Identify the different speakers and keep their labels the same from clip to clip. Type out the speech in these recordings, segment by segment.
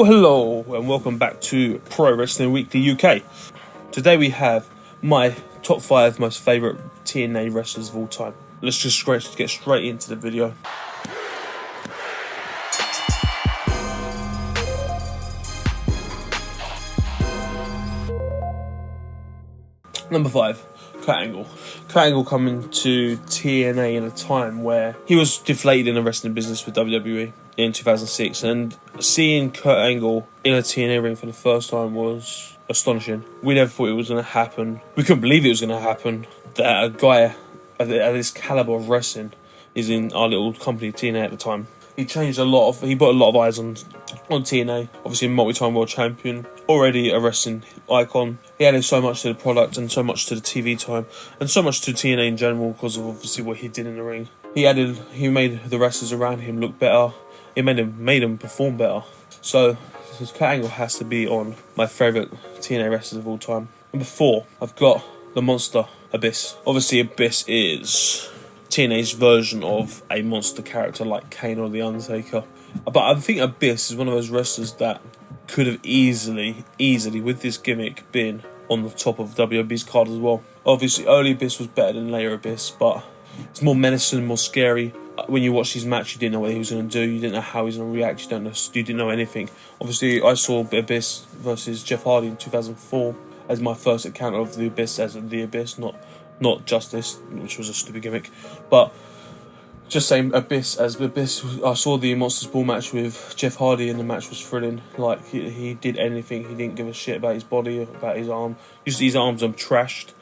Speaker 1: Hello, and welcome back to Pro Wrestling Weekly UK. Today we have my top 5 most favourite TNA wrestlers of all time. Let's just get straight into the video. Number 5, Kurt Angle. Kurt Angle coming to TNA in a time where he was deflated in the wrestling business with WWE in 2006, and seeing Kurt Angle in a TNA ring for the first time was astonishing. We never thought it was going to happen. We couldn't believe it was going to happen, that a guy at this calibre of wrestling is in our little company TNA at the time. He put a lot of eyes on TNA. Obviously a multi-time world champion, already a wrestling icon. He added so much to the product and so much to the TV time and so much to TNA in general because of obviously what he did in the ring. He made the wrestlers around him look better. He made them perform better. So Kurt Angle has to be on my favourite TNA wrestlers of all time. Number 4, I've got the monster Abyss. Obviously Abyss is TNA's version of a monster character like Kane or The Undertaker. But I think Abyss is one of those wrestlers that could have easily, with this gimmick, been on the top of WWE's card as well. Obviously, early Abyss was better than later Abyss, but it's more menacing, more scary. When you watch his match, you didn't know what he was going to do. You didn't know how he was going to react. You didn't know anything. Obviously, I saw Abyss versus Jeff Hardy in 2004 as my first encounter of the Abyss as the Abyss, not Justice, which was a stupid gimmick, but just saying Abyss as Abyss. I saw the Monsters Ball match with Jeff Hardy, and the match was thrilling. Like he did anything. He didn't give a shit about his body, about his arm. His arms are trashed.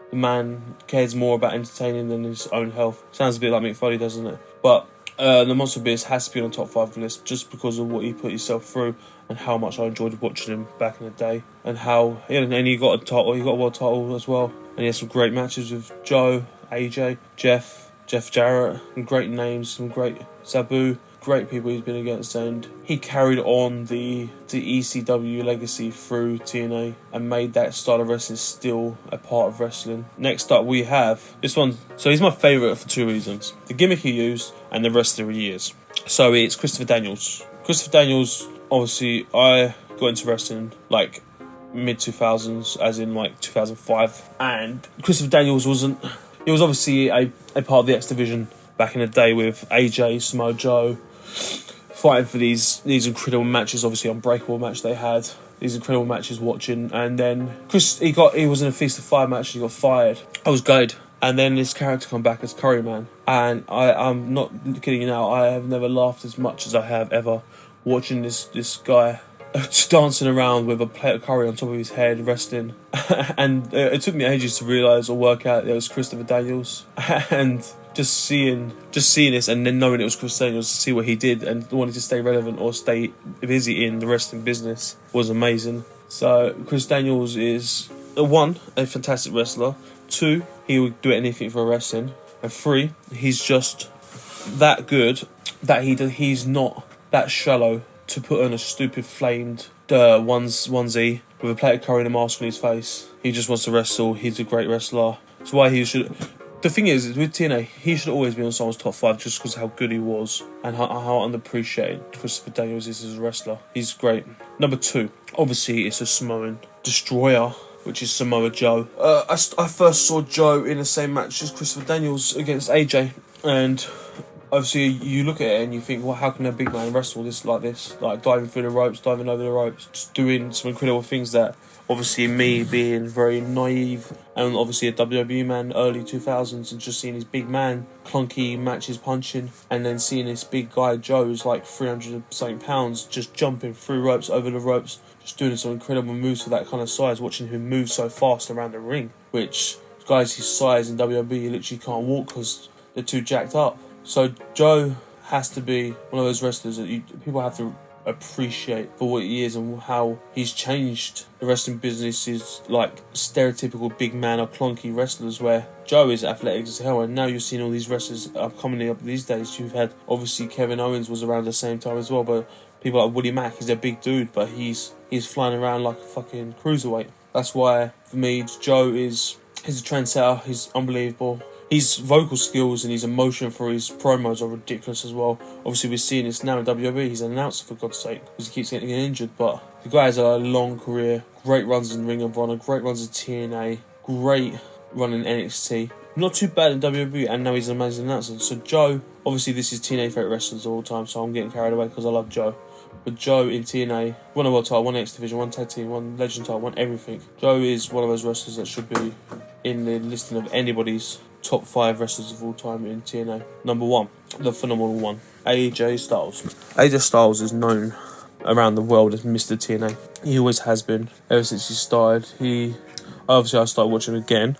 Speaker 1: The man cares more about entertaining than his own health. Sounds a bit like Mick Foley, doesn't it? But the Monster Abyss has to be on the top 5 list just because of what he put himself through and how much I enjoyed watching him back in the day, and how and he got a title. He got a world title as well, and he had some great matches with Joe, AJ, Jeff Jarrett, and great names, some great Sabu, great people he's been against, and he carried on the ECW legacy through TNA and made that style of wrestling still a part of wrestling. Next up we have this one. So he's my favourite for 2 reasons: the gimmick he used and the wrestler he is. So it's Christopher Daniels. Christopher Daniels, obviously I got into wrestling like mid-2000s, as in like 2005, and Christopher Daniels he was obviously a part of the X Division back in the day with AJ, Samoa Joe, fighting for these incredible matches. Obviously unbreakable match they had, these incredible matches watching, and then he was in a Feast of Fire match and he got fired. I was gutted. And then this character come back as Curry Man, and I'm not kidding you now, I have never laughed as much as I have ever watching this guy just dancing around with a plate of curry on top of his head, wrestling. And it took me ages to realise or work out it was Christopher Daniels. And just seeing this and then knowing it was Chris Daniels, to see what he did and wanting to stay relevant or stay busy in the wrestling business was amazing. So Chris Daniels is 1, a fantastic wrestler. 2, he would do anything for wrestling. And 3, he's just that good that he's not that shallow to put on a stupid flamed onesie with a plate of curry and a mask on his face. He just wants to wrestle. He's a great wrestler. That's why he should. The thing is with TNA, he should always be on someone's top 5 just because of how good he was and how underappreciated Christopher Daniels is as a wrestler. He's great. Number 2, obviously it's a Samoan destroyer, which is Samoa Joe. I first saw Joe in the same match as Christopher Daniels against AJ, and obviously you look at it and you think, well, how can a big man wrestle like diving through the ropes, diving over the ropes, just doing some incredible things that obviously me being very naive and obviously a WWE man early 2000s and just seeing his big man clunky matches punching, and then seeing this big guy Joe who's like 300 something pounds just jumping through ropes, over the ropes, just doing some incredible moves for that kind of size, watching him move so fast around the ring, which guys his size in WWE literally can't walk because they're too jacked up. So Joe has to be one of those wrestlers that people have to appreciate for what he is and how he's changed the wrestling business. Is like stereotypical big man or clunky wrestlers, where Joe is athletic as hell, and now you're seeing all these wrestlers coming up these days. You've had obviously Kevin Owens was around the same time as well, but people like Woody Mack, he's a big dude, but he's flying around like a fucking cruiserweight. That's why for me Joe he's a trendsetter. He's unbelievable. His vocal skills and his emotion for his promos are ridiculous as well. Obviously, we're seeing this now in WWE. He's an announcer, for God's sake, because he keeps getting injured. But the guy has a long career, great runs in Ring of Honor, great runs in TNA, great run in NXT. Not too bad in WWE, and now he's an amazing announcer. So Joe, obviously this is TNA favourite wrestlers of all time, so I'm getting carried away because I love Joe. But Joe in TNA, won a world title, one X Division, one tag team, one legend title, won everything. Joe is one of those wrestlers that should be in the listing of anybody's top 5 wrestlers of all time in TNA. Number 1, the phenomenal one, AJ Styles. AJ Styles is known around the world as Mr. TNA. He always has been, ever since he started. I started watching him again.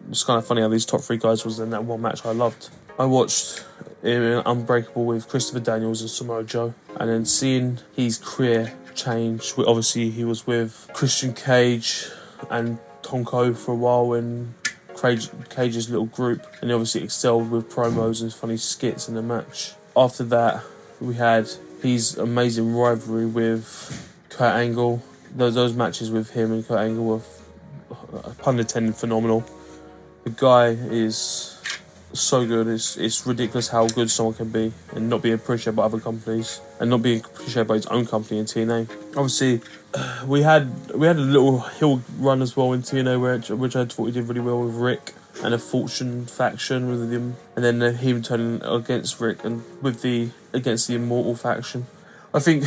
Speaker 1: It's kind of funny how these top 3 guys was in that one match I loved. I watched him in Unbreakable with Christopher Daniels and Samoa Joe, and then seeing his career change. Obviously, he was with Christian Cage and Tonko for a while in Cage's little group, and he obviously excelled with promos and funny skits in the match. After that, we had his amazing rivalry with Kurt Angle. Those matches with him and Kurt Angle were, pun intended, phenomenal. The guy is so good. It's ridiculous how good someone can be and not be appreciated by other companies and not being appreciated by his own company in TNA. Obviously, we had a little heel run as well in TNA, which I thought he did really well with Rick and a Fortune faction with him, and then him turning against Rick and against the Immortal faction. I think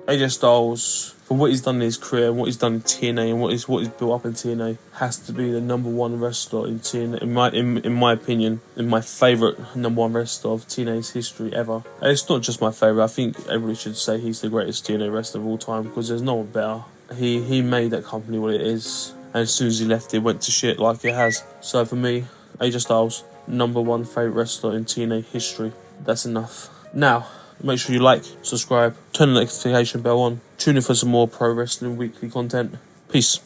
Speaker 1: AJ Styles, for what he's done in his career and what he's done in TNA and what he's built up in TNA, has to be the number 1 wrestler in TNA, in my opinion, in my favourite number 1 wrestler of TNA's history ever. And it's not just my favourite, I think everybody should say he's the greatest TNA wrestler of all time, because there's no one better. He made that company what it is, and as soon as he left, it went to shit like it has. So for me, AJ Styles, number 1 favourite wrestler in TNA history. That's enough. Now, make sure you like, subscribe, turn the notification bell on, tune in for some more Pro Wrestling Weekly content. Peace.